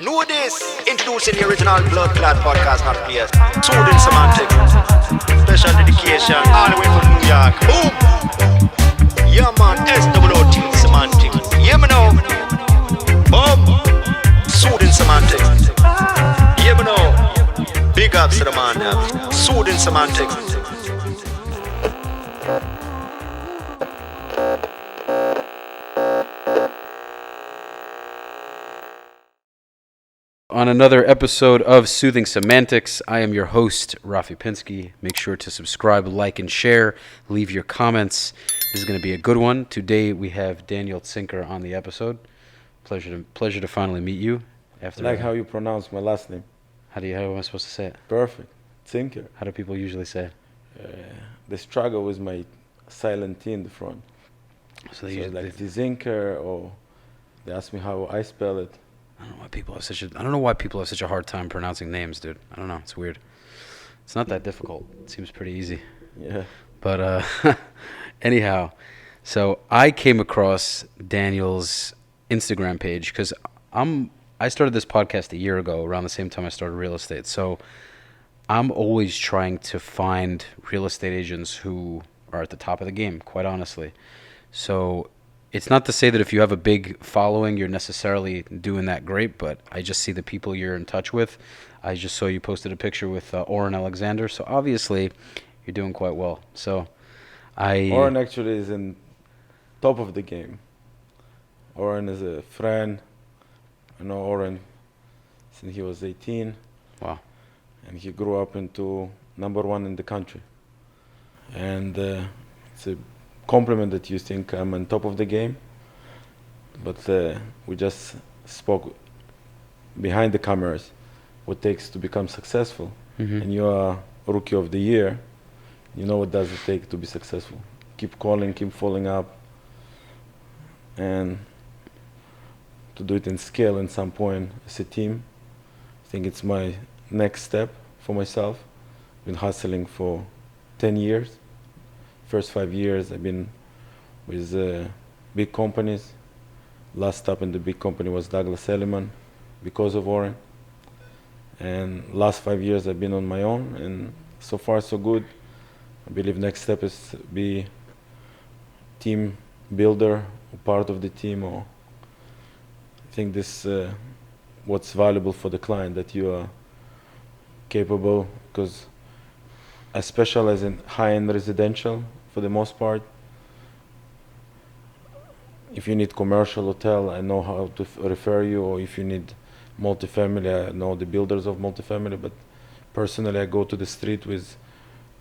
Know this. Introducing the original Blood Clot podcast, not players. Soothing semantic. Special dedication. All the way from New York. Boom. Yeah, man. SWOT semantic. Yeah, me know. Boom. Soothing semantic. Yeah, me know. Big ups to the man. Soothing semantic. On another episode of Soothing Semantics, I am your host, Rafi Pinsky. Make sure to subscribe, like, and share. Leave your comments. This is going to be a good one. Today we have Daniel Tzinker on the episode. Pleasure to finally meet you. After I like how you pronounce my last name. How am I supposed to say it? Perfect. Tzinker. How do people usually say it? They struggle with my silent T in the front. So they usually like Tzinker, or they ask me how I spell it. I don't know why people have such a hard time pronouncing names, dude. I don't know. It's weird. It's not that difficult. It seems pretty easy. Yeah. But anyhow, so I came across Daniel's Instagram page because I started this podcast a year ago, around the same time I started real estate. So I'm always trying to find real estate agents who are at the top of the game, quite honestly. So it's not to say that if you have a big following, you're necessarily doing that great, but I just see the people you're in touch with. I just saw you posted a picture with Oren Alexander, so obviously you're doing quite well. So Oren actually is in top of the game. Oren is a friend. I know Oren since he was 18. Wow. And he grew up into number one in the country. And it's a compliment that you think I'm on top of the game, but we just spoke behind the cameras what takes to become successful. And you are rookie of the year. You know what does it take to be successful. Keep calling, keep following up, and to do it in scale at some point as a team. I think it's my next step for myself. Been hustling for 10 years. First 5 years I've been with big companies. Last stop in the big company was Douglas Elliman because of Oren. And last 5 years I've been on my own, and so far so good. I believe next step is to be team builder or part of the team. Or I think this what's valuable for the client, that you are capable, because I specialize in high-end residential for the most part. If you need commercial hotel, I know how to refer you, or if you need multifamily, I know the builders of multifamily, but personally I go to the street with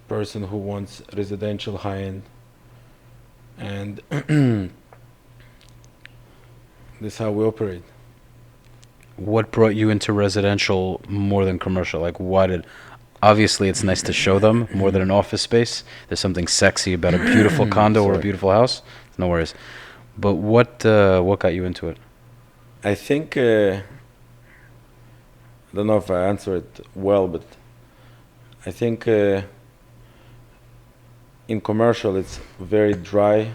person who wants residential high-end, and this is how we operate. What brought you into residential more than commercial? Like, obviously it's nice to show them more than an office space. There's something sexy about a beautiful condo or a beautiful house. No worries. But what got you into it? I think, I don't know if I answer it well, but I think in commercial it's very dry,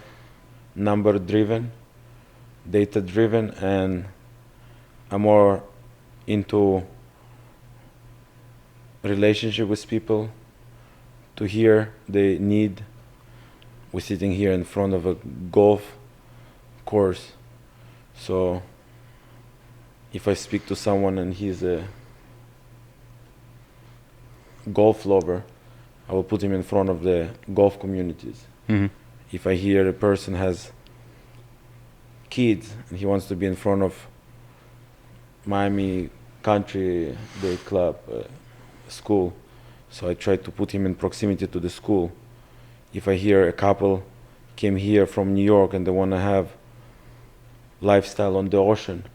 number driven, data driven, and I'm more into relationship with people, to hear the need. We're sitting here in front of a golf course, so if I speak to someone and he's a golf lover, I will put him in front of the golf communities. If I hear a person has kids and he wants to be in front of Miami Country Day Club school, so I try to put him in proximity to the school. If I hear a couple came here from New York and they want to have lifestyle on the ocean,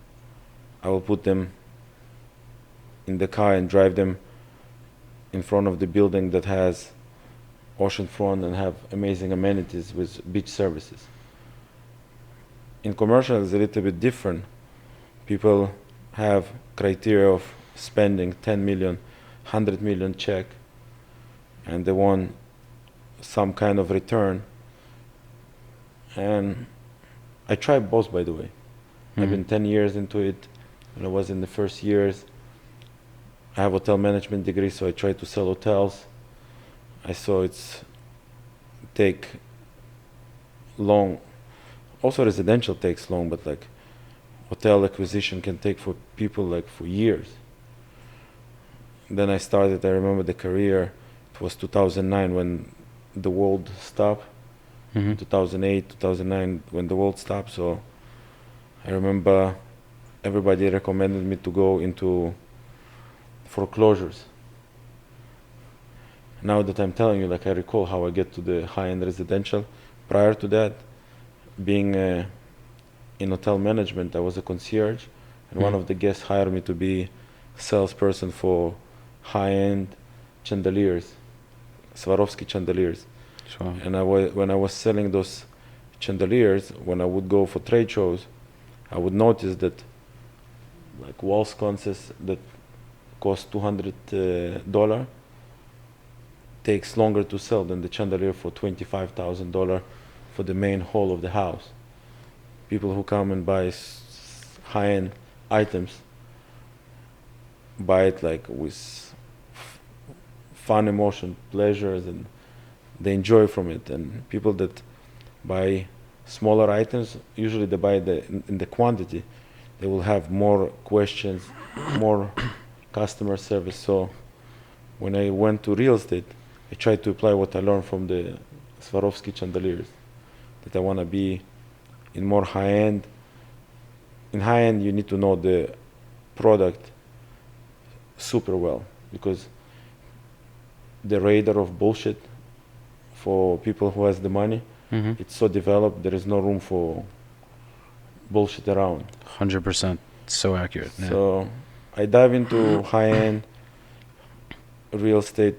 I will put them in the car and drive them in front of the building that has ocean front and have amazing amenities with beach services. In commercial it's a little bit different. People have criteria of spending 10 million, 100 million check, and they want some kind of return. And I try both, by the way. I've been 10 years into it. when I was in the first years. I have hotel management degree, so I tried to sell hotels. I saw it's take long. Also residential takes long, but like hotel acquisition can take for people like for years. Then I started, I remember the career, it was 2009 when the world stopped. 2008, 2009 when the world stopped. So I remember everybody recommended me to go into foreclosures. Now that I'm telling you, like I recall how I get to the high-end residential. Prior to that, being in hotel management, I was a concierge, and one of the guests hired me to be salesperson for high-end chandeliers, Swarovski chandeliers. Sure. And when I was selling those chandeliers, when I would go for trade shows, I would notice that like wall sconces that cost $200 takes longer to sell than the chandelier for $25,000 for the main hall of the house. People who come and buy high-end items buy it like with fun, emotion, pleasures, and they enjoy from it. And people that buy smaller items, usually they buy in the quantity. They will have more questions, more customer service. So when I went to real estate, I tried to apply what I learned from the Swarovski chandeliers, that I want to be in more high-end. In high-end, you need to know the product super well, because the radar of bullshit for people who has the money, it's so developed, there is no room for bullshit around. 100%. So accurate. Yeah. So I dive into high-end real estate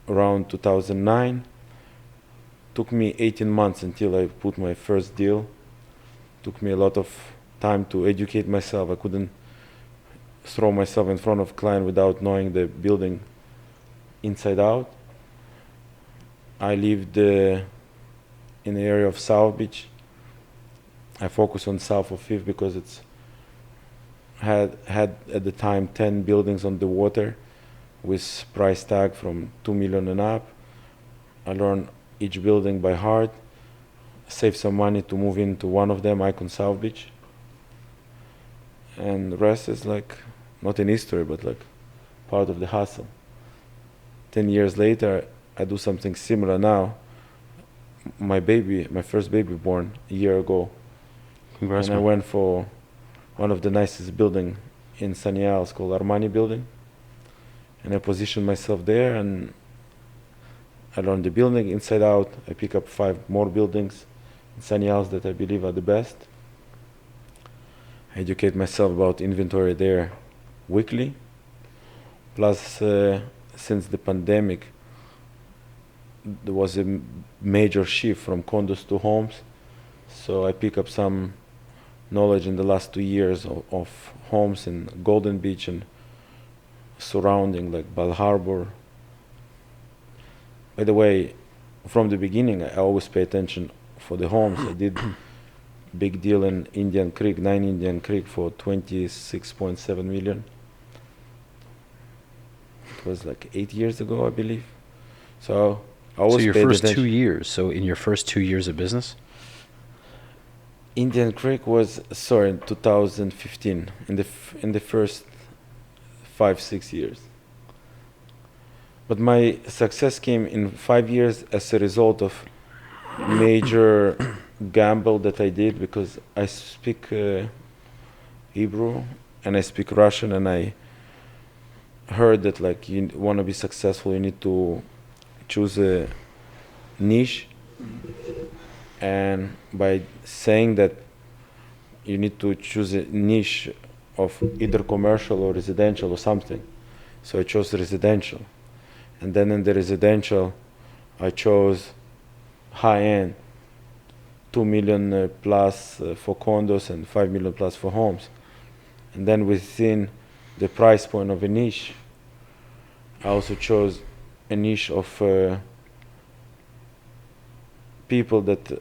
around 2009. Took me 18 months until I put my first deal. Took me a lot of time to educate myself. I couldn't throw myself in front of a client without knowing the building inside out. I lived in the area of South Beach. I focused on south of Fifth because it's had at the time 10 buildings on the water with price tag from 2 million and up. I learned each building by heart, saved some money to move into one of them, Icon South Beach. And the rest is like, not in history, but like part of the hustle. 10 years later, I do something similar now. My first baby born a year ago. Congrats, And I man. went for one of the nicest building in Sunny Isles called Armani Building. And I positioned myself there, and I learned the building inside out. I pick up 5 more buildings in Sunny Isles that I believe are the best. I educate myself about inventory there weekly. Plus, since the pandemic, there was a major shift from condos to homes. So I pick up some knowledge in the last 2 years of homes in Golden Beach and surrounding, like Bal Harbor. By the way, from the beginning, I always pay attention for the homes. I did big deal in Indian Creek, 9 Indian Creek for 26.7 million. It was like 8 years ago, I believe. So I always So your paid first attention. 2 years. So in your first 2 years of business? Indian Creek was, in 2015, in the first 5-6 years. But my success came in 5 years as a result of major gamble that I did, because I speak Hebrew and I speak Russian, and I heard that like you want to be successful, you need to choose a niche. And by saying that you need to choose a niche of either commercial or residential or something, so I chose residential. And then in the residential, I chose high-end, 2 million plus for condos and 5 million plus for homes. And then within the price point of a niche, I also chose a niche of people that,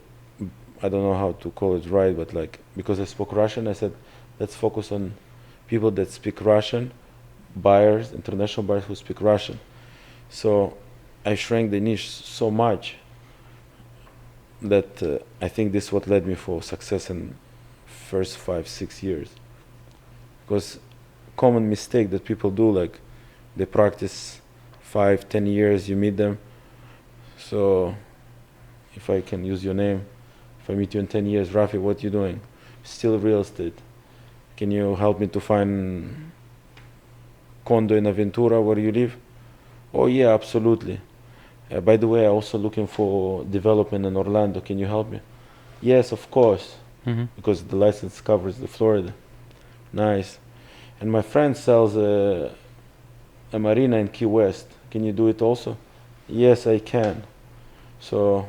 I don't know how to call it right, but like, because I spoke Russian, I said, let's focus on people that speak Russian, buyers, international buyers who speak Russian. So I shrank the niche so much that I think this is what led me for success in first 5-6 years. Because common mistake that people do, like they practice 5-10 years, you meet them. So if I can use your name, if I meet you in 10 years, Rafi, what you doing? Still real estate. Can you help me to find condo in Aventura where you live? Oh yeah, absolutely. By the way, I'm also looking for development in Orlando. Can you help me? Yes, of course, because the license covers the Florida. Nice. And my friend sells a marina in Key West. Can you do it also? Yes, I can. So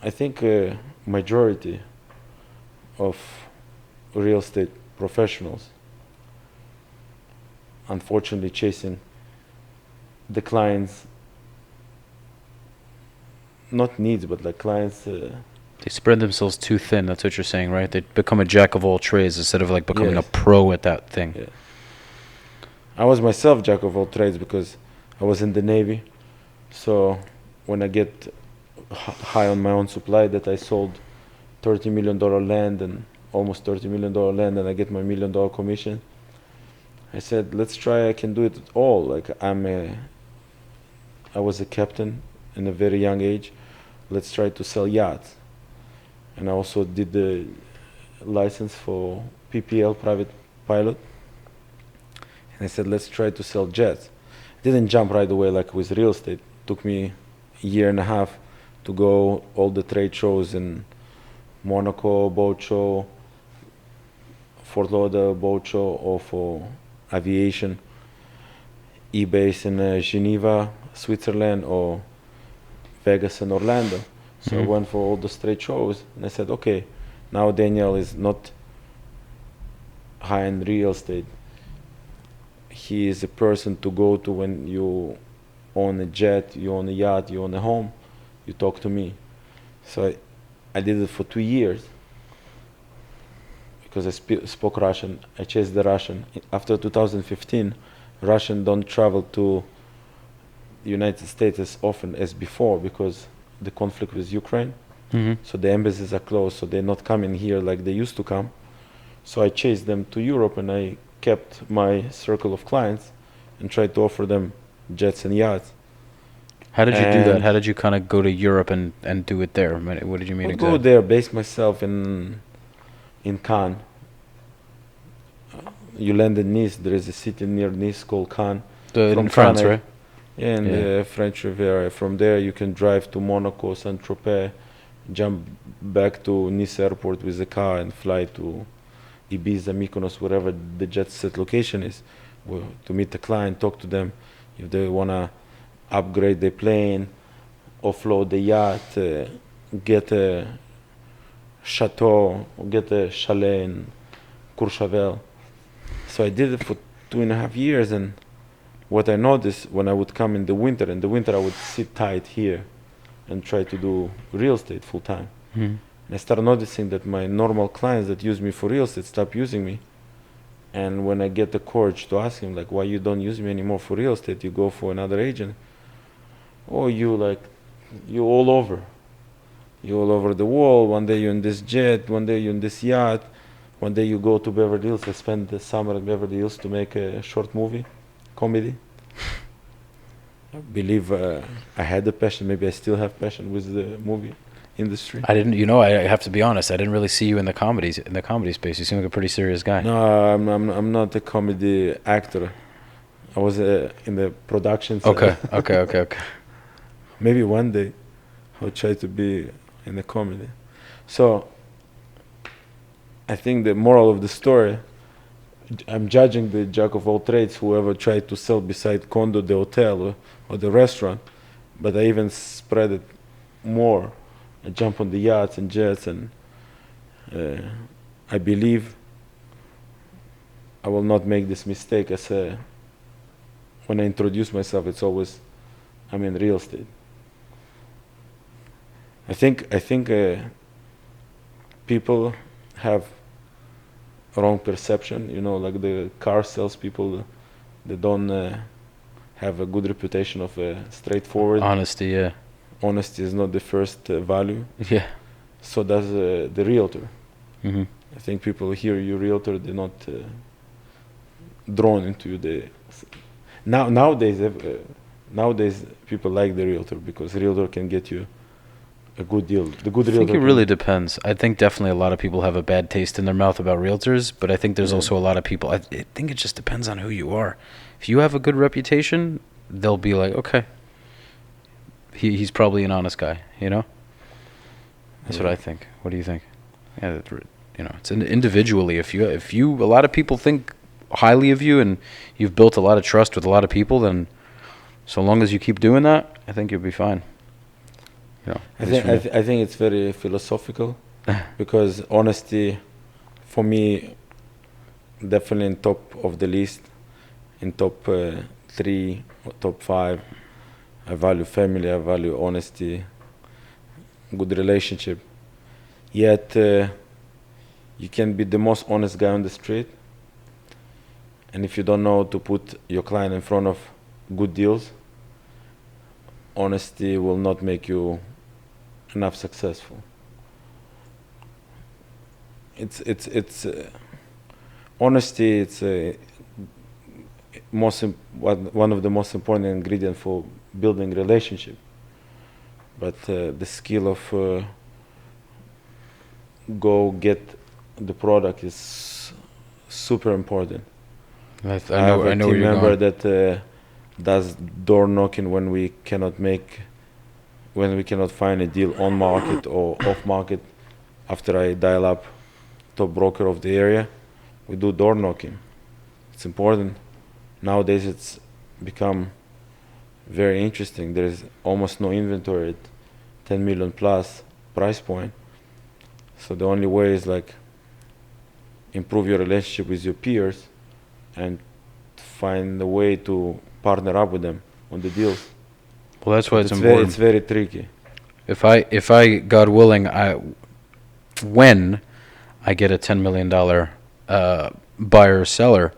I think majority of real estate professionals unfortunately chasing the clients, not needs, but like clients. They spread themselves too thin. That's what you're saying, right? They become a jack of all trades instead of like becoming Yes. a pro at that thing. Yeah. I was myself jack of all trades because I was in the Navy. So when I get high on my own supply, that I sold $30 million land and almost $30 million land, and I get my $1 million commission. I said, let's try. I can do it all. Like I was a captain in a very young age. Let's try to sell yachts. And I also did the license for PPL, private pilot. And I said, let's try to sell jets. Didn't jump right away like with real estate. Took me a year and a half to go all the trade shows in Monaco boat show, Fort Lauderdale boat show, or for aviation, E-base in Geneva, Switzerland, or Vegas and Orlando. So I went for all the trade shows, and I said, okay, now Daniel is not high-end real estate. He is a person to go to when you own a jet, you own a yacht, you own a home, you talk to me. So I did it for 2 years because I spoke Russian. I chased the Russian. After 2015, Russian don't travel to the United States as often as before because the conflict with Ukraine. So the embassies are closed, so they're not coming here like they used to come. So I chased them to Europe, and I kept my circle of clients and tried to offer them jets and yachts. How did you do that? How did you kind of go to Europe and do it there? What did you mean I'll exactly? go there, base myself in Cannes. You land in Nice. There is a city near Nice called Cannes. In France, right? Yeah, in the French Riviera. From there, you can drive to Monaco, Saint-Tropez, jump back to Nice airport with a car and fly to Ibiza, Mykonos, wherever the jet set location is, to meet the client, talk to them if they want to upgrade their plane, offload the yacht, get a chateau, or get a chalet in Courchevel. So I did it for 2.5 years, and what I noticed when I would come in the winter I would sit tight here and try to do real estate full time. And I started noticing that my normal clients that use me for real estate stop using me. And when I get the courage to ask him, like, why you don't use me anymore for real estate, you go for another agent. Oh, you all over. You all over the world. One day you're in this jet, one day you're in this yacht, one day you go to Beverly Hills. I spent the summer in Beverly Hills to make a short movie, comedy. I believe I had the passion. Maybe I still have passion with the movie industry. I didn't. I have to be honest. I didn't really see you in the comedy space. You seem like a pretty serious guy. No, I'm not a comedy actor. I was in the production side. Okay. Maybe one day I'll try to be in the comedy. So I think the moral of the story, I'm judging the jack of all trades, whoever tried to sell beside condo the hotel or the restaurant, but I even spread it more. I jump on the yachts and jets, and I believe I will not make this mistake. When I introduce myself, it's always I'm in real estate. I think people have wrong perception. Like the car salespeople, they don't have a good reputation of straightforward. Honesty, yeah. Honesty is not the first value. Yeah. So does the realtor. Mm-hmm. I think people hear you realtor, they're not drawn into the. Nowadays people like the realtor because realtor can get you a good deal. The good I realtor. think it really depends. I think definitely a lot of people have a bad taste in their mouth about realtors, but I think there's also a lot of people. I think it just depends on who you are. If you have a good reputation, they'll be like, okay, he's probably an honest guy. That's what I think. What do you think? Yeah, it's individually. If you, a lot of people think highly of you, and you've built a lot of trust with a lot of people, then so long as you keep doing that, I think you'll be fine. I think it's very philosophical because honesty, for me, definitely in top of the list, in top 3 or top 5. I value family, I value honesty, good relationship. Yet you can be the most honest guy on the street, and if you don't know to put your client in front of good deals, honesty will not make you enough successful. It's honesty. It's one of the most important ingredients for building relationship. But the skill of go get the product is super important. I have a know team where you're member going. that does door knocking when we cannot find a deal on market or off market. After I dial up top broker of the area, we do door knocking. It's important. Nowadays it's become very interesting. There's almost no inventory at 10 million plus price point. So the only way is like improve your relationship with your peers and find a way to partner up with them on the deals. Well, that's why it's important. It's very tricky. If I, God willing, when I get a $10 million buyer or seller,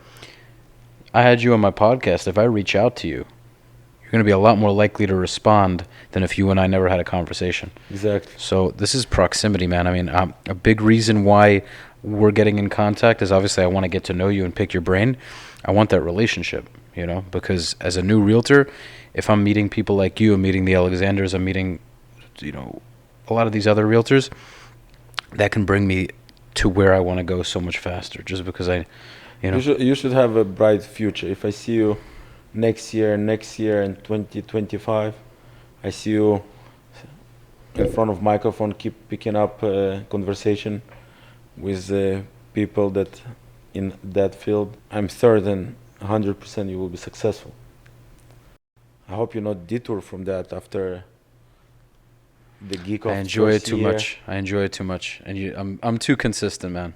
I had you on my podcast. If I reach out to you, you're going to be a lot more likely to respond than if you and I never had a conversation. Exactly. So this is proximity, man. I mean, a big reason why we're getting in contact is obviously I want to get to know you and pick your brain. I want that relationship, because as a new realtor, if I'm meeting people like you, I'm meeting the Alexanders, I'm meeting, a lot of these other realtors, that can bring me to where I want to go so much faster just because You should have a bright future. If I see you next year in 2025, I see you in front of microphone, keep picking up conversation with people that in that field. I'm certain 100% you will be successful. I hope you not detour from that after the geek of I enjoy it too year. much. I enjoy it too much, and I'm too consistent, man.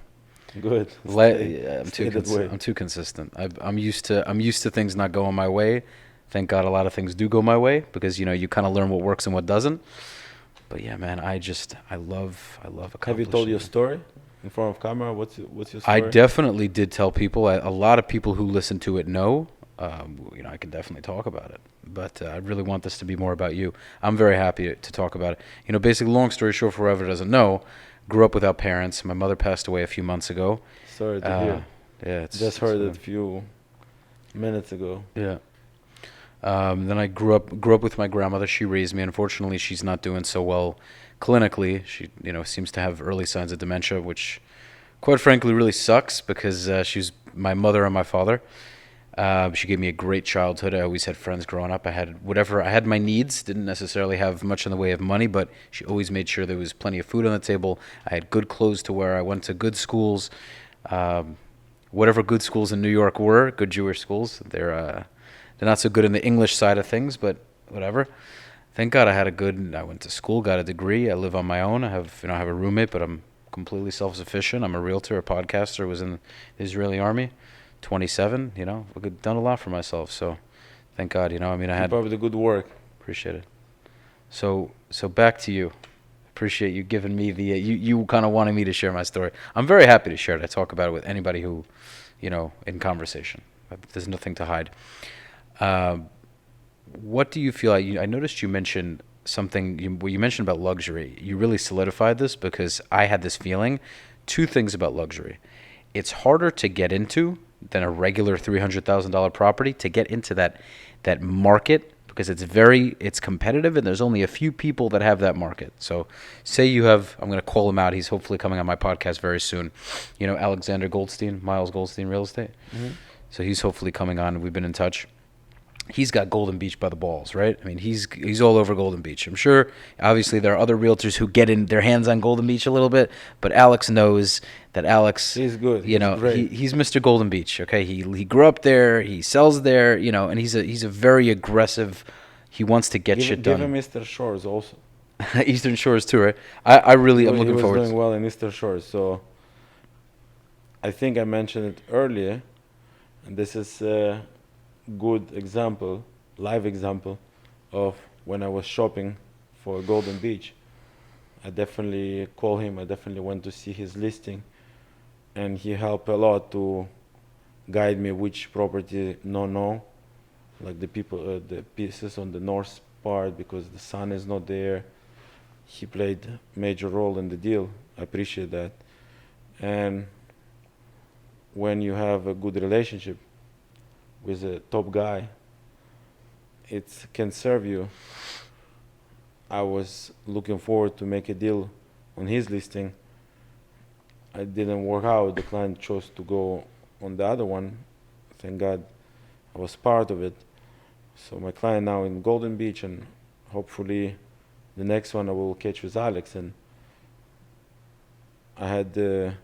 Good. I'm too consistent. I'm used to things not going my way. Thank God a lot of things do go my way because you kind of learn what works and what doesn't. But yeah, man, I love accomplishing. Have you told your story in front of camera? What's your story? I definitely did tell people. A lot of people who listen to it know. I can definitely talk about it. But I really want this to be more about you. I'm very happy to talk about it. Basically, long story short, for whoever doesn't know, grew up without parents. My mother passed away a few months ago. Sorry to hear. Yeah, just heard it a few minutes ago. Yeah. Then I grew up with my grandmother. She raised me. Unfortunately, she's not doing so well clinically. She, seems to have early signs of dementia, which, quite frankly, really sucks because she's my mother and my father. She gave me a great childhood. I always had friends growing up. I had my needs. Didn't necessarily have much in the way of money, but she always made sure there was plenty of food on the table. I had good clothes to wear. I went to good schools. Whatever good schools in New York were, good Jewish schools. They're not so good in the English side of things, but whatever. Thank God I went to school, got a degree. I live on my own. I have a roommate, but I'm completely self-sufficient. I'm a realtor, a podcaster, was in the Israeli army. 27, I've done a lot for myself, so thank God, I had... Keep up the good work. Appreciate it. So back to you. Appreciate you giving me the you kind of wanting me to share my story. I'm very happy to share it. I talk about it with anybody who, in conversation. There's nothing to hide. What do you feel like? I noticed you mentioned something. You mentioned about luxury. You really solidified this because I had this feeling. Two things about luxury. It's harder to get into than a regular $300,000 property. To get into that market because it's competitive and there's only a few people that have that market. So say you have, I'm going to call him out. He's hopefully coming on my podcast very soon. Alexander Goldstein, Miles Goldstein Real Estate. Mm-hmm. So he's hopefully coming on. We've been in touch. He's got Golden Beach by the balls, right? I mean, he's all over Golden Beach. I'm sure, obviously, there are other realtors who get in their hands on Golden Beach a little bit, but Alex knows that Alex, He's good. He's great. He's Mr. Golden Beach. Okay, he grew up there, he sells there, and he's a very aggressive. He wants to get shit done. Give him Eastern Shores also. Eastern Shores too, right? I'm looking forward. He was doing well in Eastern Shores, so I think I mentioned it earlier, and this is a good example, live example, of when I was shopping for Golden Beach. I definitely called him. I definitely went to see his listing, and he helped a lot to guide me which property no, like the pieces on the north part because the sun is not there. He played a major role in the deal. I appreciate that. And when you have a good relationship with a top guy, it can serve you. I was looking forward to make a deal on his listing. It didn't work out. The client chose to go on the other one. Thank God I was part of it. So my client now in Golden Beach, and hopefully the next one I will catch with Alex. And I had the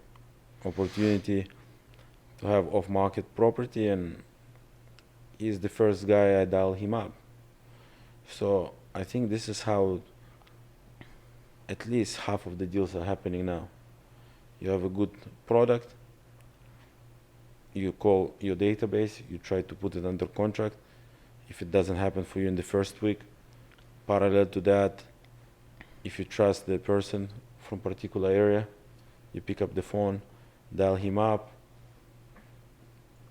opportunity to have off-market property, and he's the first guy I dial him up. So I think this is how at least half of the deals are happening now. You have a good product, you call your database, you try to put it under contract. If it doesn't happen for you in the first week, parallel to that, if you trust the person from particular area, you pick up the phone, dial him up,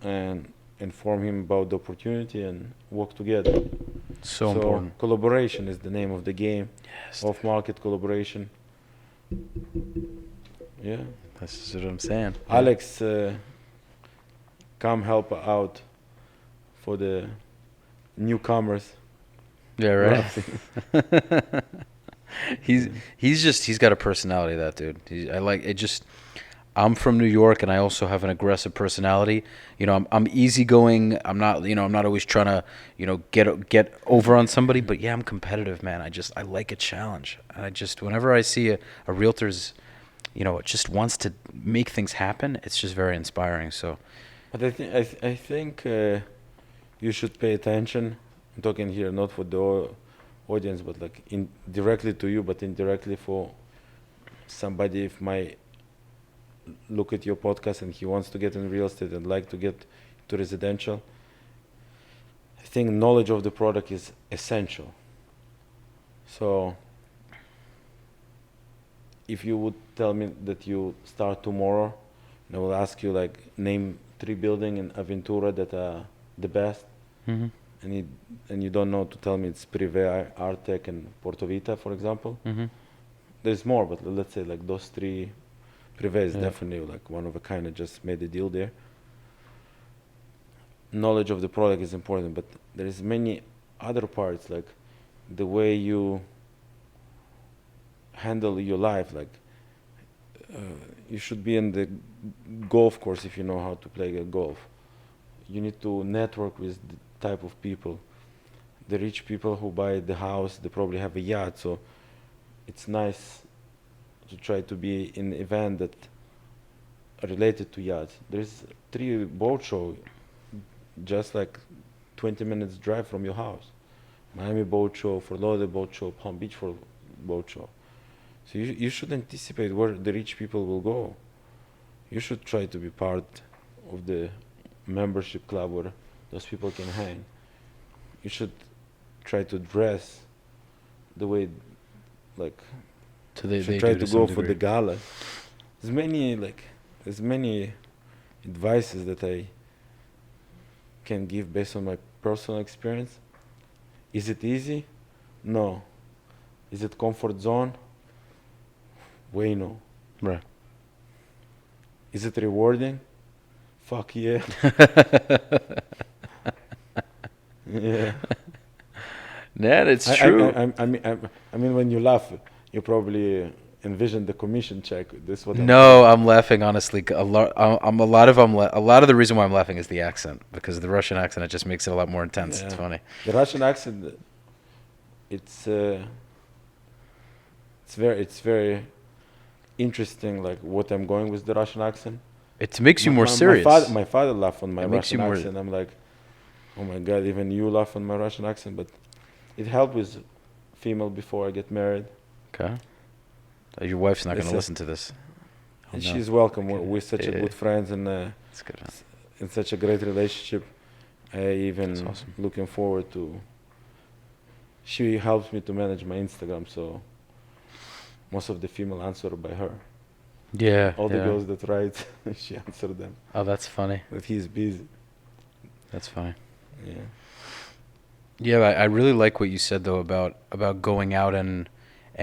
and inform him about the opportunity and work together. So important. Collaboration is the name of the game. Yes. Off-market collaboration. Yeah. That's what I'm saying. Alex, come help out for the newcomers. Yeah, right. He's got a personality, that dude. I like it. Just I'm from New York, and I also have an aggressive personality. I'm easygoing. I'm not always trying to get over on somebody. But yeah, I'm competitive, man. I like a challenge. Whenever I see a realtor's, just wants to make things happen, it's just very inspiring. So, but I think you should pay attention. I'm talking here not for the audience, but like directly to you, but indirectly for somebody if might look at your podcast and he wants to get in real estate and like to get to residential. I think knowledge of the product is essential. So if you would tell me that you start tomorrow, and I will ask you like name 3 buildings in Aventura that are the best, mm-hmm. and you don't know to tell me it's Privé, Artec, and Porto Vita, for example. Mm-hmm. There's more, but let's say like those 3. Privé is Yeah. definitely like one of a kind. I just made a deal there. Knowledge of the product is important, but there is many other parts, like the way you handle your life. Like you should be in the golf course if you know how to play golf. You need to network with the type of people. The rich people who buy the house, they probably have a yacht, so it's nice to try to be in an event that are related to yachts. There's 3 boat show just like 20 minutes drive from your house. Miami boat show, Fort Lauderdale boat show, Palm Beach for boat show. So you should anticipate where the rich people will go. You should try to be part of the membership club where those people can hang. You should try to dress the way like So they try do to some go for degree. the gala. There's many advices that I can give based on my personal experience. Is it easy? No. Is it comfort zone? Way no. Right. Is it rewarding? Fuck yeah. Yeah. Yeah, it's true. I mean, when you laugh, you probably envision the commission check. This is what I'm No, saying. I'm laughing honestly. A lot of the reason why I'm laughing is the accent, because the Russian accent, it just makes it a lot more intense. It's Yeah. funny. The Russian accent, it's it's very interesting. Like what I'm going with the Russian accent. It makes you more serious. My father laughed on my It makes you Russian more. accent. I'm like, oh my god, even you laugh on my Russian accent. But it helped with female before I get married. Okay. Your wife's not going to Listen. listen to this. Oh, And no. she's welcome. Okay. We're such a Yeah, good friends and It's good. in such a great relationship. I even That's awesome. looking forward to. She helps me to manage my Instagram, so most of the female answer by her. Yeah. All the yeah. girls that write, she answered them. Oh, that's funny. That he's busy. That's funny. Yeah. Yeah, I really like what you said though about going out and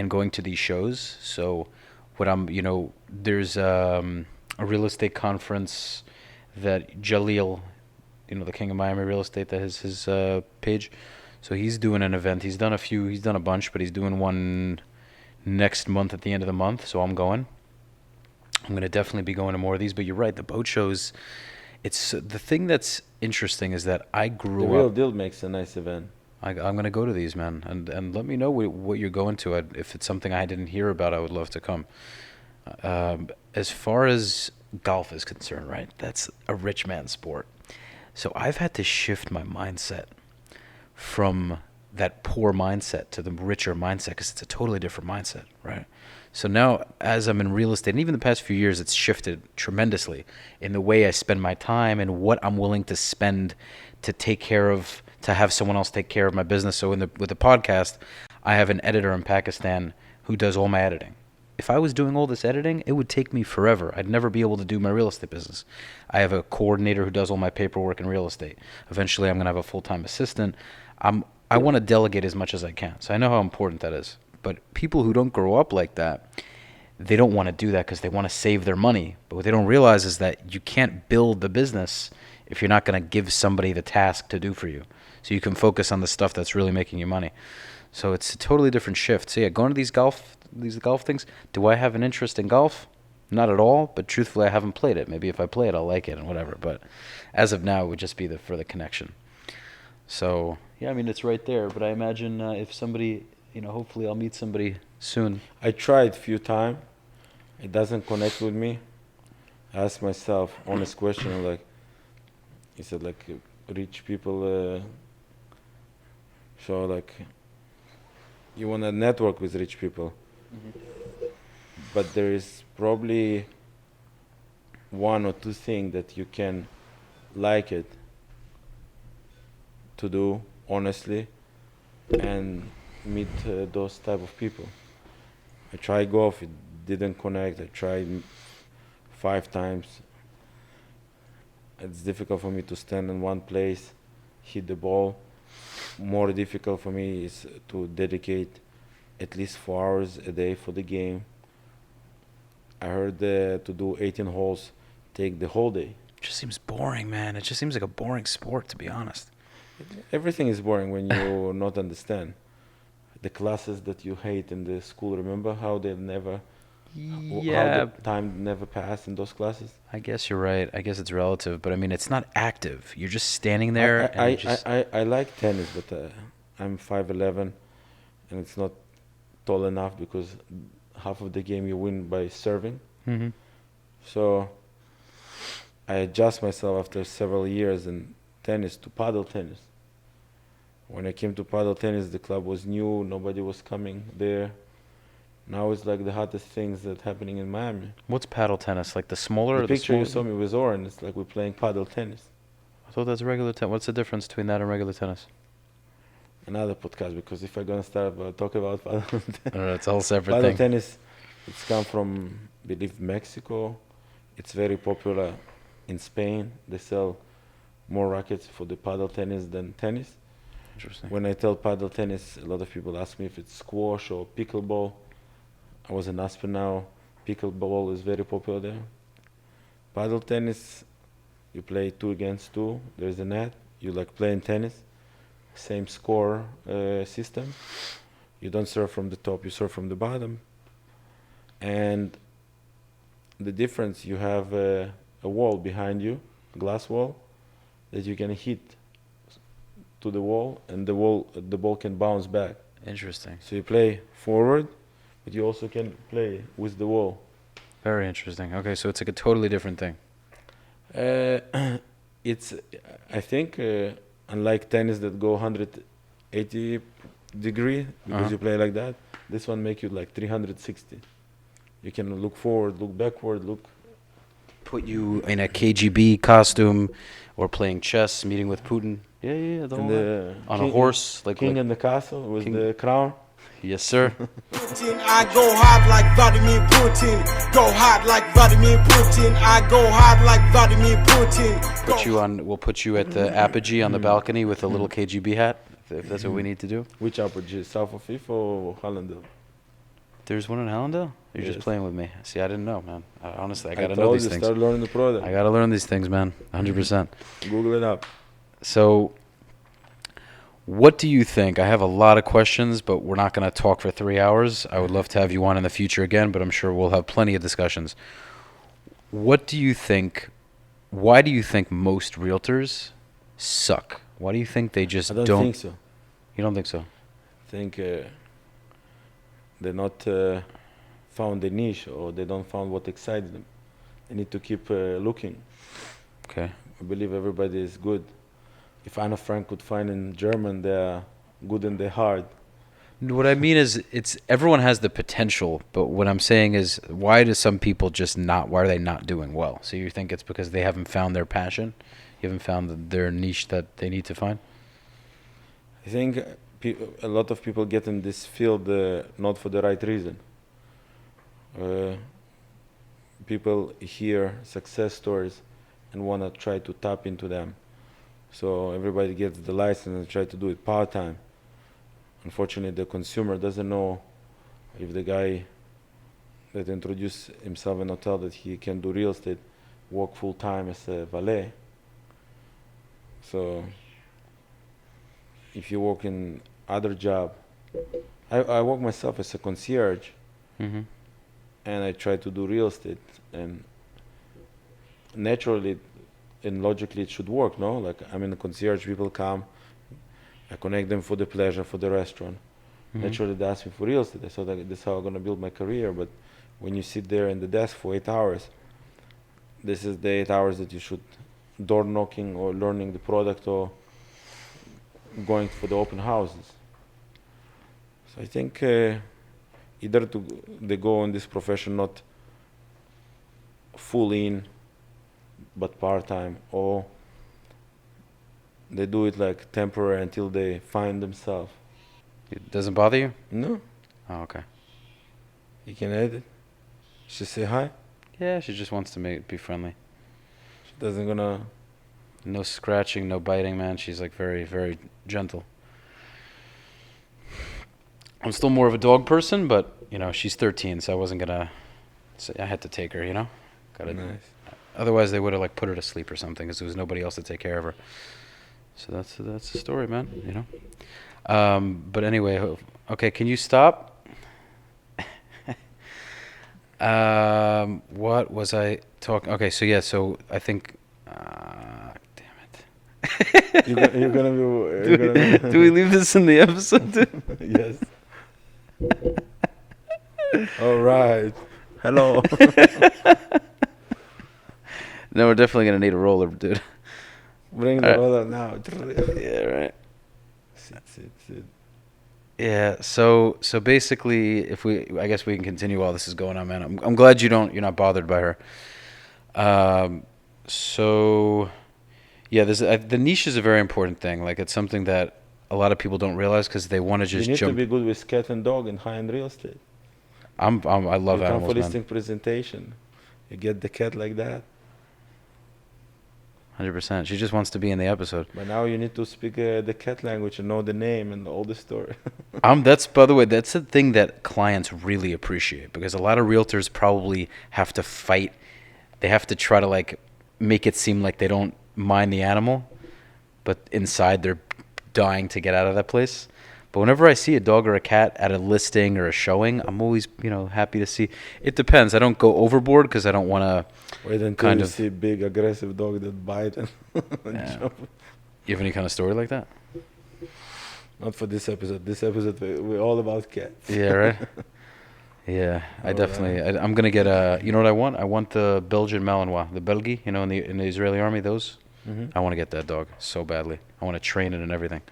going to these shows. So, what there's a real estate conference that Jalil, the king of Miami real estate, that is his page. So he's doing an event. He's done a bunch, but he's doing one next month at the end of the month. So I'm going. I'm going to definitely be going to more of these. But you're right, the boat shows. It's the thing that's interesting is that I grew The up. Real Deal makes a nice event. I'm going to go to these, man, and let me know what you're going to. If it's something I didn't hear about, I would love to come. As far as golf is concerned, right, that's a rich man's sport. So I've had to shift my mindset from that poor mindset to the richer mindset, because it's a totally different mindset, right? So now, as I'm in real estate, and even the past few years, it's shifted tremendously in the way I spend my time and what I'm willing to spend to take care of, to have someone else take care of my business. So with the podcast, I have an editor in Pakistan who does all my editing. If I was doing all this editing, it would take me forever. I'd never be able to do my real estate business. I have a coordinator who does all my paperwork in real estate. Eventually, I'm going to have a full-time assistant. I want to delegate as much as I can. So I know how important that is. But people who don't grow up like that, they don't want to do that because they want to save their money. But what they don't realize is that you can't build the business if you're not going to give somebody the task to do for you. So you can focus on the stuff that's really making you money. So it's a totally different shift. So yeah, going to these golf things, do I have an interest in golf? Not at all, but truthfully, I haven't played it. Maybe if I play it, I'll like it and whatever. But as of now, it would just be for the connection. So yeah, I mean, it's right there. But I imagine if somebody, hopefully I'll meet somebody soon. I tried a few times. It doesn't connect with me. I asked myself honest question like, he said like rich people show like you want to network with rich people. But there is probably one or two things that you can like it to do honestly and meet those type of people. I tried golf, it didn't connect. I tried 5 times. It's difficult for me to stand in one place, hit the ball. More difficult for me is to dedicate at least 4 hours a day for the game. I heard to do 18 holes take the whole day. It just seems boring, man. It just seems like a boring sport, to be honest. Everything is boring when you not understand. The classes that you hate in the school, remember how they never, Yeah, how the time never passed in those classes? I guess you're right. I guess it's relative, but I mean, it's not active. You're just standing there and you just. I like tennis, but I'm 5'11", and it's not tall enough because half of the game you win by serving. Mhm. So I adjust myself after several years in tennis to paddle tennis. When I came to paddle tennis, the club was new, nobody was coming there. Now it's like the hottest things that happening in Miami. What's paddle tennis? Like the smaller The or the picture you smaller? saw me with Oren, it's like we're playing paddle tennis. I thought that's regular tennis. What's the difference between that and regular tennis? Another podcast, because if I'm gonna start talking about paddle tennis, I don't know, it's a whole separate paddle thing. tennis, It's come from, I believe, Mexico. It's very popular in Spain. They sell more rackets for the paddle tennis than tennis. Interesting. When I tell paddle tennis, a lot of people ask me if it's squash or pickleball. I was in Aspen now. Pickleball is very popular there. Paddle tennis, you play 2 against 2. There's a net. You like playing tennis. Same score system. You don't serve from the top, you serve from the bottom. And the difference, you have a wall behind you, glass wall, that you can hit to the wall, and the ball can bounce back. Interesting. So you play forward, but you also can play with the wall. Very interesting. Okay, so it's like a totally different thing. It's, I think, unlike tennis that go 180 degree because you play like that, this one make you like 360. You can look forward, look backward, look. Put you in a KGB costume, or playing chess, meeting with Putin. Yeah, the whole lot. On a horse, like king in the castle with king. the crown. Yes, sir. I go hard like Vladimir Putin. Go hard like Vladimir Putin. I go hard like Vladimir Putin. We'll put you at the apogee on the balcony with a little KGB hat, if that's what we need to do. Which apogee? South of Fifth or Hallandale? There's one in Hallandale? You're just Yes. playing with me. See, I didn't know, man. Honestly, I gotta told know these you, things. Start learning the product. I gotta learn these things, man. 100%. Google it up. So, what do you think? I have a lot of questions, but we're not going to talk for 3 hours. I would love to have you on in the future again, but I'm sure we'll have plenty of discussions. What do you think? Why do you think most realtors suck? Why do you think they just I don't think so. You don't think so? I think they're not found a niche, or they don't found what excites them. They need to keep looking. Okay. I believe everybody is good. If Anna Frank could find in German, they are good in their heart. What I mean is, it's everyone has the potential, but what I'm saying is, why do some people just not? Why are they not doing well? So you think it's because they haven't found their passion? You haven't found their niche that they need to find? I think a lot of people get in this field not for the right reason. People hear success stories and want to try to tap into them. So everybody gets the license and try to do it part-time. Unfortunately, the consumer doesn't know if the guy that introduced himself in a hotel that he can do real estate work full-time as a valet. So if you work in other job, I work myself as a concierge, Mm-hmm. and I try to do real estate, and naturally and logically it should work, no? Like, I'm in a concierge, people come, I connect them for the pleasure, for the restaurant. Mm-hmm. Naturally they ask me for real estate. I thought like, this is how I'm gonna build my career, but when you sit there in the desk for 8 hours, this is the 8 hours that you should door knocking or learning the product or going for the open houses. So I think either they go in this profession not full in, but part-time, or they do it like temporary until they find themselves. It doesn't bother you? No, Oh, okay. you can edit. She say hi. Yeah, she just wants to be friendly. She doesn't gonna. No scratching, no biting, man. She's like very, very gentle. I'm still more of a dog person, but she's 13, so I wasn't gonna. So I had to take her, Gotta. Nice. Otherwise, they would have put her to sleep or something, because there was nobody else to take care of her. So that's the story, man. But anyway, okay. Can you stop? What was I talking? Okay, so yeah, so I think. Damn it. You're gonna be. You're gonna be Do we leave this in the episode? Yes. All right. Hello. No, we're definitely gonna need a roller, dude. Bring the roller now. Yeah, right. Sit. Yeah. So basically, I guess we can continue while this is going on, man. I'm glad you're not bothered by her. So yeah, the niche is a very important thing. Like, it's something that a lot of people don't realize because they want to just You need jump. to be good with cat and dog in high-end real estate. I love you come animals, for man. listing presentation, you get the cat like that. 100%. She just wants to be in the episode. But now you need to speak the cat language and know the name and all the story. That's, by the way, that's the thing that clients really appreciate, because a lot of realtors probably have to fight. They have to try to like make it seem like they don't mind the animal, but inside they're dying to get out of that place. But whenever I see a dog or a cat at a listing or a showing, I'm always, happy to see. It depends. I don't go overboard because I don't want to. Wait until Kind you of. see big aggressive dog that bite and Yeah. jump. You have any kind of story like that? Not for this episode. This episode we're all about cats. Yeah, right. Yeah, I Oh, definitely. I'm gonna get a. You know what I want? I want the Belgian Malinois, the Belgi. In the Israeli army, those. Mm-hmm. I want to get that dog so badly. I want to train it and everything.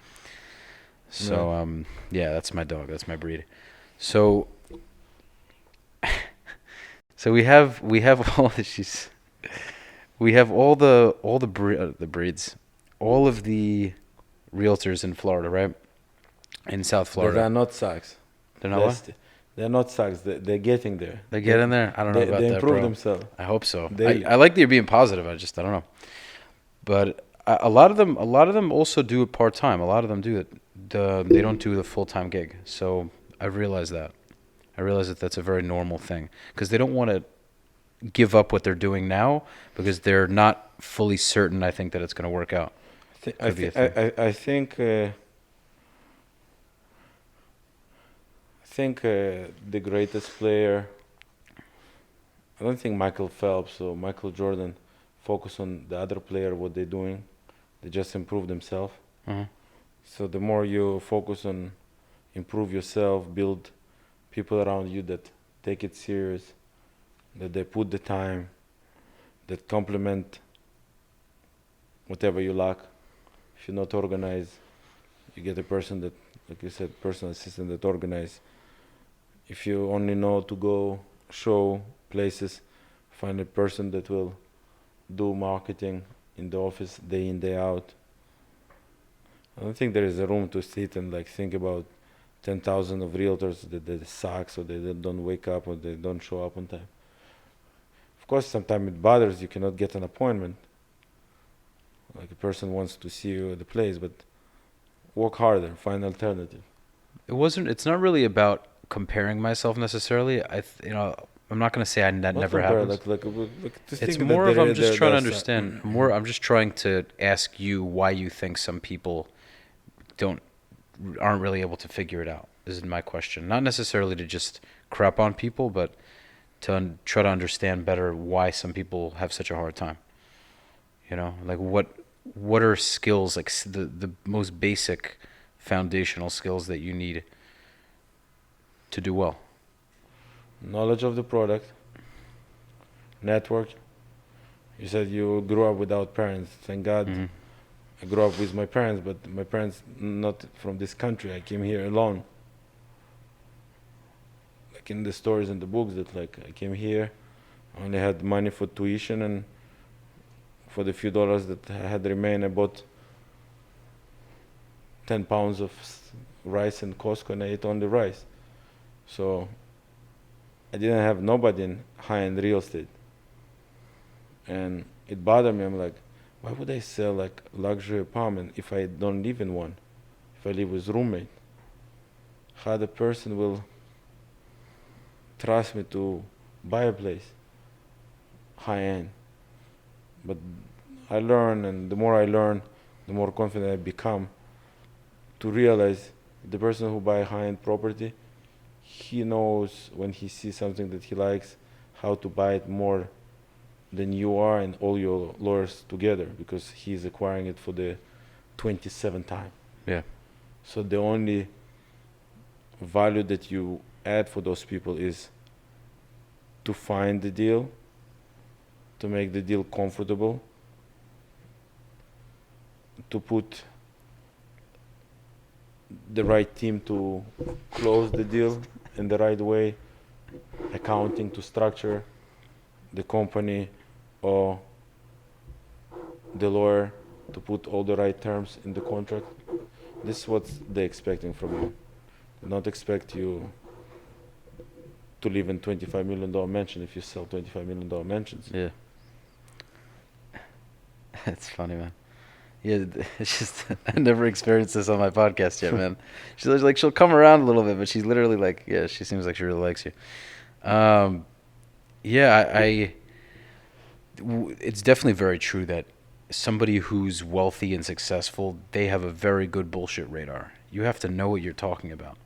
So yeah, that's my dog. That's my breed. So so we have all the we have all the breeds, all of the realtors in Florida, right? In South Florida. They are not sucks. They're not what? They're not sucks. They're getting there. They get in there. I don't know about they that, improve bro. themselves. I hope so. They- I like that you're being positive. I don't know. But a lot of them also do it part time. A lot of them do it. They don't do the full time gig. So I realize that. I realize that that's a very normal thing, because they don't want to give up what they're doing now because they're not fully certain. I think that it's going to work out. I think the greatest player. I don't think Michael Phelps or Michael Jordan focus on the other player, what they're doing. They just improve themselves. Uh-huh. So the more you focus on improve yourself, build people around you that take it serious, that they put the time, that complement whatever you lack. If you're not organized, you get a person that, like you said, personal assistant that organize. If you only know to go show places, find a person that will do marketing in the office day in, day out. I don't think there is a room to sit and like think about 10,000 of realtors that sucks, or they don't wake up, or they don't show up on time. Of course, sometimes it bothers you cannot get an appointment. Like a person wants to see you at the place, but work harder, find alternative. It's not really about comparing myself necessarily. I'm not going to say that Not never compare, happens. just It's think more that of I'm just trying to there's a- understand. I'm just trying to ask you why you think some people aren't really able to figure it out. This is my question. Not necessarily to just crap on people, but to try to understand better why some people have such a hard time. Like what are skills, like the most basic foundational skills that you need to do well? knowledge of the product, network. You said you grew up without parents. Thank God. Mhm. I grew up with my parents, but my parents not from this country. I came here alone. Like in the stories and the books, that like I came here, I only had money for tuition, and for the few dollars that had remained, I bought 10 pounds of rice in Costco, and I ate only rice. So I didn't have nobody in high-end real estate, and it bothered me. I'm like, why would I sell like luxury apartment if I don't live in one? If I live with roommate, how the person will trust me to buy a place high-end? But I learn, and the more I learn, the more confident I become to realize the person who buy high-end property, he knows when he sees something that he likes how to buy it more than you are and all your lawyers together, because he's acquiring it for the 27th time. Yeah. So the only value that you add for those people is to find the deal, to make the deal comfortable, to put the right team to close the deal in the right way, accounting to structure the company, or the lawyer to put all the right terms in the contract. This is what they're expecting from you. They don't expect you to live in $25 million mansion if you sell $25 million mansions. Yeah. That's funny, man. Yeah, it's just I never experienced this on my podcast yet, man. She's like she'll come around a little bit, but she's literally like, yeah, she seems like she really likes you. Yeah, it's definitely very true that somebody who's wealthy and successful, they have a very good bullshit radar. You have to know what you're talking about.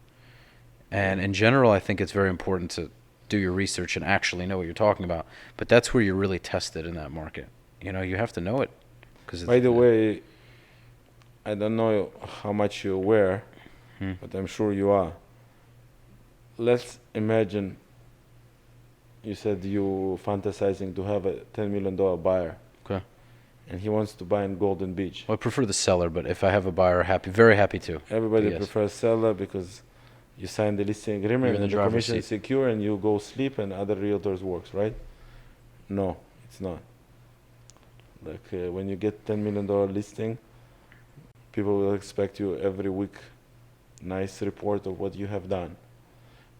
And in general, I think it's very important to do your research and actually know what you're talking about. But that's where you're really tested in that market. You know, you have to know it. By the way, I don't know how much you're aware, but I'm sure you are. Let's imagine you said you fantasizing to have a $10 million buyer. Okay. And he wants to buy in Golden Beach. Well, I prefer the seller, but if I have a buyer, very happy to. Everybody Yes. prefers seller because you sign the listing agreement You're in and the the driver's commission is seat. secure and you go sleep and other realtors works, right? No, it's not. Like when you get $10 million listing, people will expect you every week nice report of what you have done.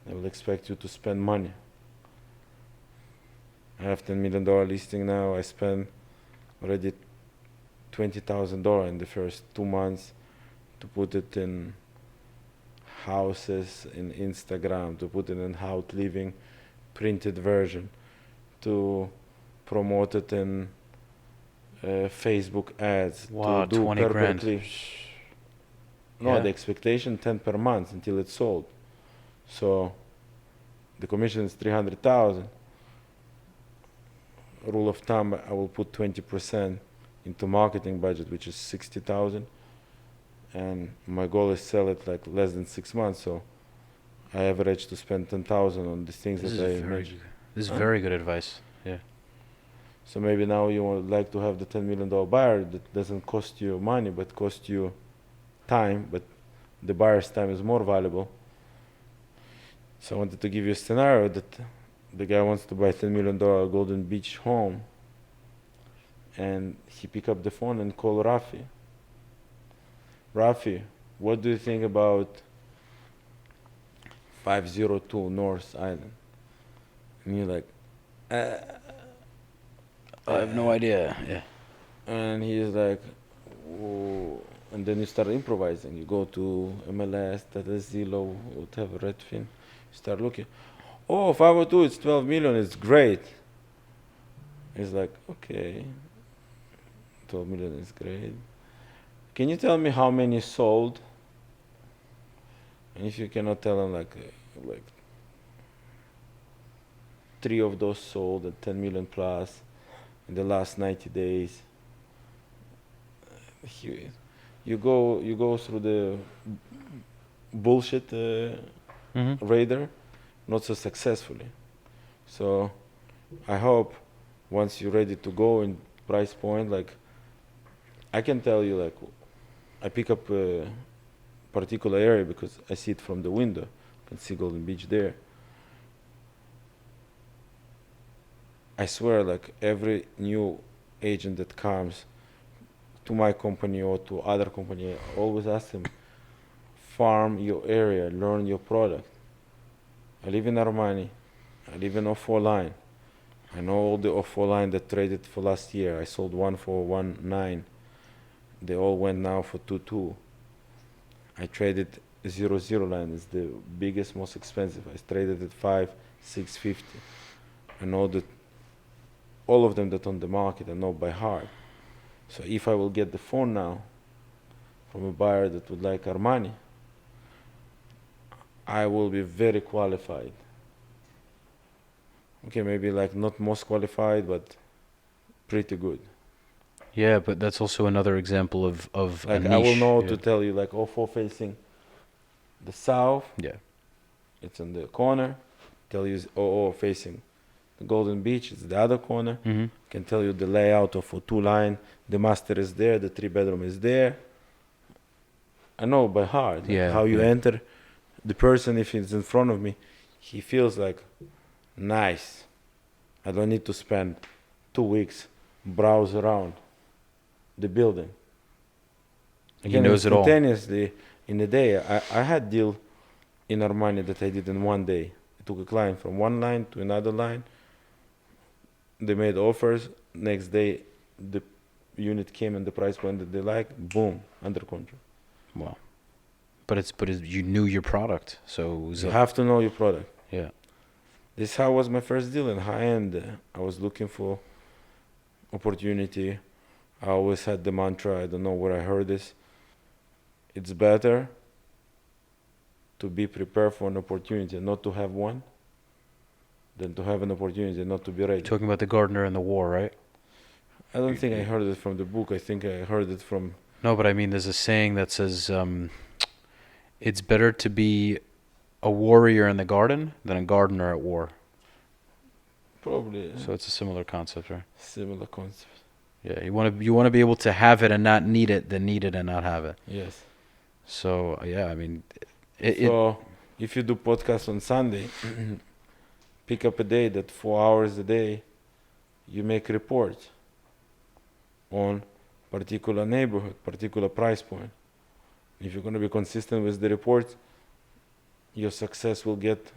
They will expect you to spend money. I have $10 million listing now. I spend already $20,000 in the first 2 months to put it in houses, in Instagram, to put it in How Living printed version, to promote it in Facebook ads. Wow, to do 20 grand. No, Yeah. the expectation 10 per month until it's sold. So the commission is 300,000. Rule of thumb, I will put 20% into marketing budget, which is 60,000, and my goal is sell it like less than 6 months. So I average to spend 10,000 on these things This that I is mentioned. very good advice. Yeah. So maybe now you would like to have the $10 million buyer that doesn't cost you money but cost you time, but the buyer's time is more valuable. So I wanted to give you a scenario that the guy wants to buy $10 million Golden Beach home, and he pick up the phone and call Rafi. Rafi, what do you think about 502 North Island? And you're like, I have no idea. Yeah. and he's like, whoa. And then you start improvising. You go to MLS, Zillow, whatever, Redfin. You start looking. Oh, 502, it's 12 million, it's great. He's like, okay, 12 million is great. Can you tell me how many sold? And if you cannot tell him like 3 of those sold at 10 million plus in the last 90 days. You go through the bullshit radar, not so successfully. So I hope once you're ready to go in price point, like I can tell you, like I pick up a particular area because I see it from the window. I can see Golden Beach there. I swear, like every new agent that comes to my company or to other company, I always ask them, farm your area, learn your product. I live in Armani. I live in 04 line. I know all the 04 line that traded for last year. I sold one for 1.9. They all went now for 2.2. I traded 00 line. It's the biggest, most expensive. I traded at 5.650. I know that all of them that on the market I know by heart. So if I will get the phone now from a buyer that would like Armani, I will be very qualified. Okay, maybe like not most qualified, but pretty good. Yeah, but that's also another example of Like a niche. I will know Yeah. to tell you like 04 facing the south, Yeah. it's in the corner. Tell you 00 facing the Golden Beach, it's the other corner. Mm-hmm. Can tell you the layout of a 2 line. The master is there, the 3-bedroom is there. I know by heart like Yeah, how you yeah. enter. The person, if he's in front of me, he feels like nice. I don't need to spend 2 weeks browse around the building. He knows it all. Instantaneously in a day. I had deal in Armani that I did in 1 day. I took a client from one line to another line. They made offers. Next day, the unit came and the price point that they like. Boom, under contract. Wow. But you knew your product, so it was You have to know your product. yeah. This how was my first deal in high end. I was looking for opportunity. I always had the mantra. I don't know where I heard this. It's better to be prepared for an opportunity and not to have one than to have an opportunity and not to be ready. Talking about the gardener and the war, right? I don't think I heard it from the book. I think I heard it from. No, but I mean, there's a saying that says, it's better to be a warrior in the garden than a gardener at war. Probably So it's a similar concept, right? similar concept. Yeah, you want to be able to have it and not need it, than need it and not have it. Yes. So yeah, I mean, So if you do podcast on Sunday, pick up a day that 4 hours a day, you make reports on particular neighborhood, particular price point. If you're going to be consistent with the reports, your success will get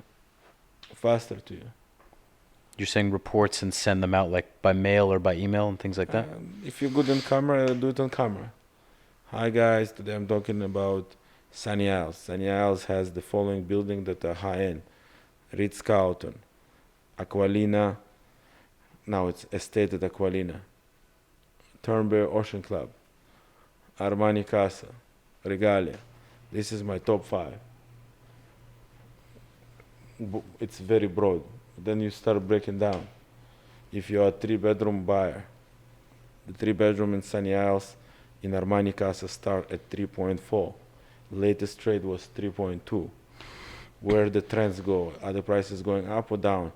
faster to you. you're saying reports and send them out like by mail or by email and things like that. If you're good on camera, do it on camera. Hi guys, today I'm talking about Sunny Isles. Sunny Isles has the following building that are high end: Ritz-Carlton, Aqualina. Now it's Estate at Aqualina, Turnberry Ocean Club, Armani Casa, Regalia. This is my top 5. It's very broad. Then you start breaking down. If you are a 3-bedroom buyer, the 3-bedroom in Sunny Isles in Armani Casa start at 3.4. Latest trade was 3.2. Where the trends go? Are the prices going up or down?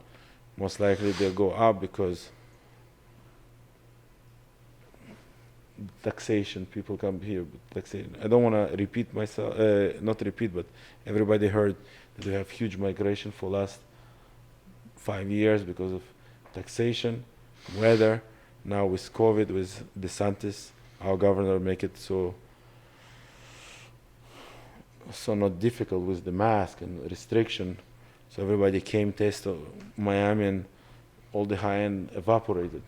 Most likely they'll go up because taxation. People come here. Taxation. I don't want to repeat myself. Not repeat, but everybody heard that we have huge migration for last 5 years because of taxation, weather. Now with COVID, with DeSantis, our governor make it so not difficult with the mask and restriction. So everybody came test Miami and all the high end evaporated.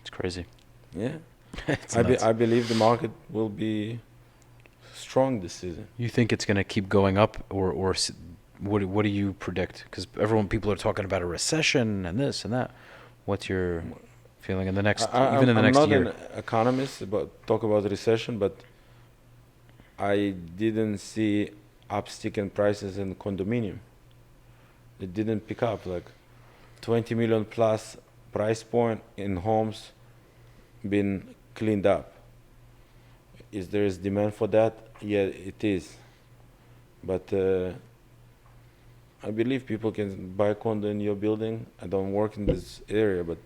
It's crazy. Yeah. It's nuts. I believe the market will be strong this season. You think it's going to keep going up, or what do you predict? Because people are talking about a recession and this and that. What's your feeling in the next, even in the next year? I'm not an economist talk about recession, but I didn't see upstick in prices in condominium. It didn't pick up. Like 20 million plus price point in homes been cleaned up. Is there is demand for that? Yeah, it is. But I believe people can buy condo in your building. I don't work in this area, but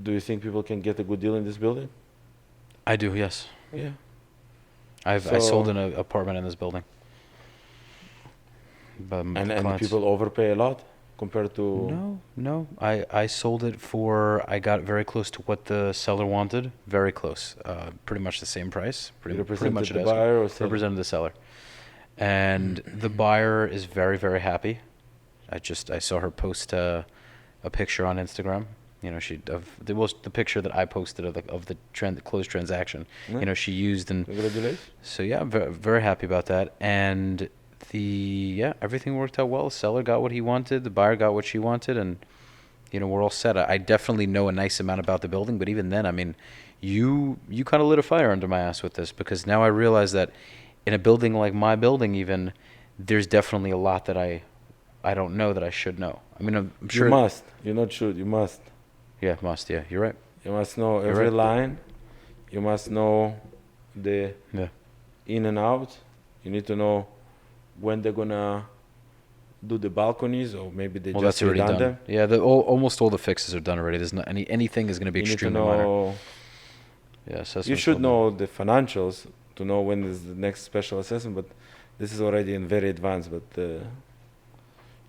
do you think people can get a good deal in this building? I do, yes. Yeah. I So- sold an apartment in this building. But And clients- people overpay a lot compared to. No. I sold it for, I got very close to what the seller wanted. Very close. Pretty much the same price. You Pretty represented much the it is. buyer or seller? Represented the seller. And the buyer is very, very happy. I saw her post a picture on Instagram. You know, there was the picture that I posted of the closed transaction. Yeah. You know, she used, and Congratulations. so yeah, I'm very happy about that. And everything worked out well. The seller got what he wanted, the buyer got what she wanted, and you know, we're all set. I definitely know a nice amount about the building, but even then, I mean, you kind of lit a fire under my ass with this, because now I realize that in a building like my building, even, there's definitely a lot that I don't know that I should know. I mean, I'm sure. You must. You not should. You must. Yeah, must. Yeah, you're right. You must know You're every right. line. You must know the Yeah. in and out. You need to know when they're gonna do the balconies, or maybe they Well, just that's already redone done. them. Yeah, almost all the fixes are done already. There's not anything is going to be You need to extremely minor. know. Yeah, assessment's You should all know the financials to know when is the next special assessment, but this is already in very advanced. But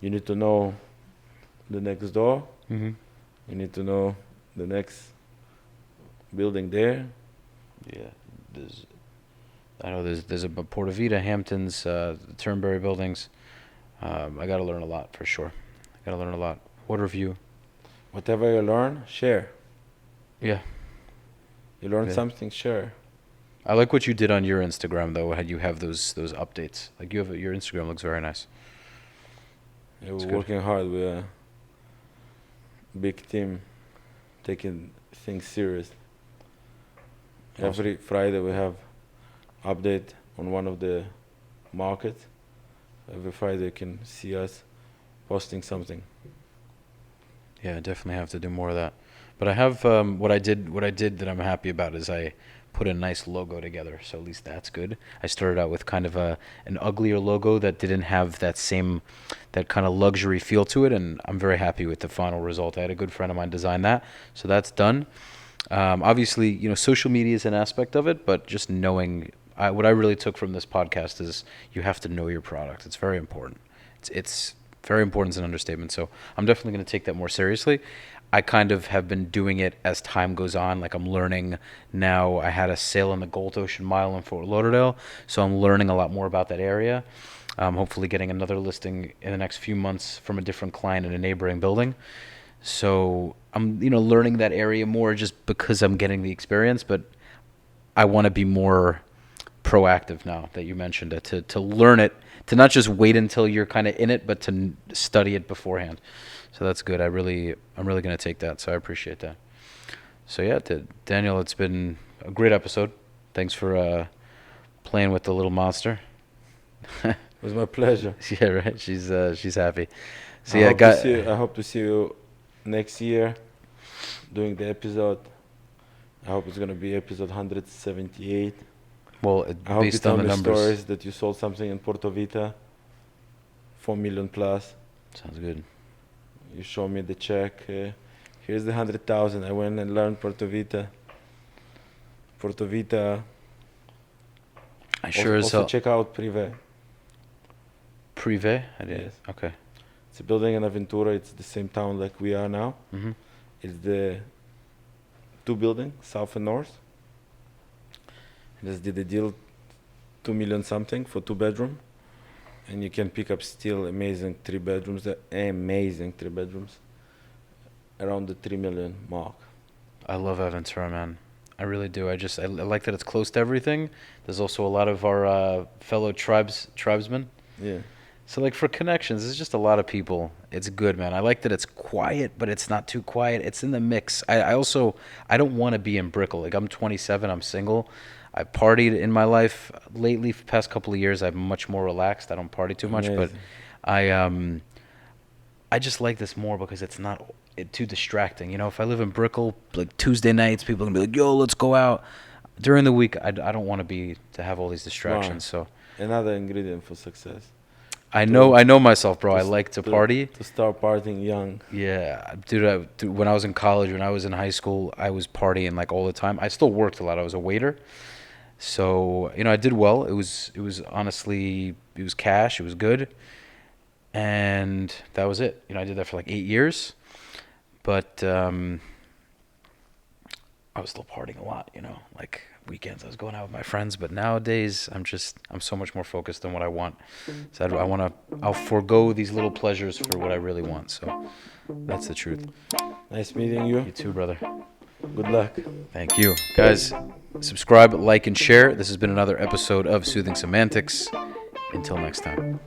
you need to know the next door. done. Mhm. You need to know the next building there. Yeah, there's I know there's a Porta Vita, Hamptons, Turnberry buildings. I got to learn a lot for sure. I got to learn a lot. Water view. Whatever you learn, share. Yeah. You learn Yeah. something, share. I like what you did on your Instagram though. How you have those updates. Like your Instagram looks very nice. Yeah, It's we're good. working hard. We're a big team, taking things serious. Awesome. Every Friday we have update on one of the markets. Every Friday you can see us posting something. Yeah, I definitely have to do more of that. But I have what I did that I'm happy about is I put a nice logo together. So at least that's good. I started out with kind of an uglier logo that didn't have that kind of luxury feel to it, and I'm very happy with the final result. I had a good friend of mine design that, so that's done. Obviously, social media is an aspect of it, but just knowing what I really took from this podcast is you have to know your product. It's very important. It's very important as an understatement. So I'm definitely going to take that more seriously. I kind of have been doing it as time goes on. Like I'm learning now. I had a sale in the Gold Ocean Mile in Fort Lauderdale, so I'm learning a lot more about that area. Hopefully getting another listing in the next few months from a different client in a neighboring building. So I'm, learning that area more just because I'm getting the experience, but I want to be more proactive now that you mentioned it, to learn it, to not just wait until you're kind of in it, but to study it beforehand. So that's good. I'm really going to take that. So I appreciate that. So yeah, Daniel, it's been a great episode. Thanks for playing with the little monster. It was my pleasure. Yeah, right. She's happy. So I yeah, I hope to see you next year doing the episode. I hope it's gonna be episode 178. well, I hope you based tell on the me numbers, stories that you sold something in Porto Vita, 4 million plus. sounds good. You show me the check. Here's the 100,000. I went and learned Porto Vita. Porto Vita. I sure as Also hell. check out Privé. Privé? I did. Yes. Okay. It's a building in Aventura. It's the same town like we are now. Mm-hmm. It's the two buildings, south and north. Just did a deal, 2 million something for 2 bedroom, and you can pick up still amazing 3 bedrooms. Amazing 3 bedrooms, around the 3 million mark. I love Aventura, man. I really do. I like that it's close to everything. There's also a lot of our fellow tribesmen. Yeah, So like for connections, there's just a lot of people. It's good, man. I like that it's quiet, but it's not too quiet. It's in the mix. I also don't want to be in Brickell. Like I'm 27, I'm single. I partied in my life lately. For the past couple of years, I'm much more relaxed. I don't party too much, but amazing. I just like this more because it's not too distracting. If I live in Brickell, like Tuesday nights, people can be like, "Yo, let's go out." During the week, I don't want to have all these distractions. So Another ingredient for success. I know myself, bro. I like to party. To start partying young. Yeah, dude, when I was in college, when I was in high school, I was partying like all the time. I still worked a lot. I was a waiter. So, I did well. It was honestly, it was cash. It was good. And that was it. I did that for like 8 years. But I was still partying a lot, like weekends I was going out with my friends. But nowadays I'm so much more focused on what I want. So I'll forego these little pleasures for what I really want. So that's the truth. Nice meeting you. You too, brother. Good luck. Thank you. Guys, subscribe, like, and share. This has been another episode of Soothing Semantics. Until next time.